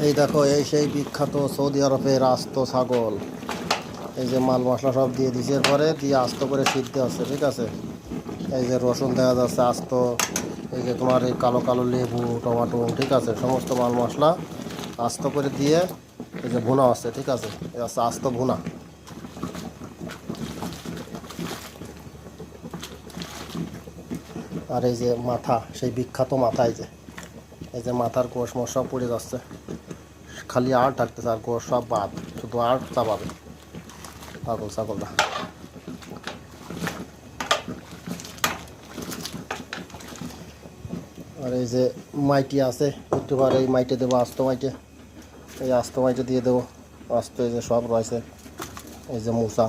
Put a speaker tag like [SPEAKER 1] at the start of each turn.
[SPEAKER 1] এই দেখো, এই সেই বিখ্যাত সৌদি আরবের আস্ত ছাগল। এই যে মাল মশলা সব দিয়ে দিছে, পরে দিয়ে আস্ত করে সিদ্ধ আছে, ঠিক আছে। এই যে রসুন দেখা যাচ্ছে আস্ত, এই যে তোমার এই কালো কালো লেবু টমাটো, ঠিক আছে, সমস্ত মাল মশলা আস্ত করে দিয়ে এই যে ভুনা আছে, ঠিক আছে, এই আছে আস্ত ভুনা। আর এই যে মাথা, সেই বিখ্যাত মাথা, এই যে মাথার কোষ মোষ সব পড়ে যাচ্ছে, খালি আড় থাকতেছে, আর কোষ সব বাদ, শুধু আড় চাপাবে পাগল ছাগলটা। আর এই যে মাইটি আছে, একটু পরে এই মাইটে দেবো আস্ত মাইটে, এই আস্ত মাইটে দিয়ে দেবো আস্ত। এই যে সব রয়েছে, এই যে মুসা।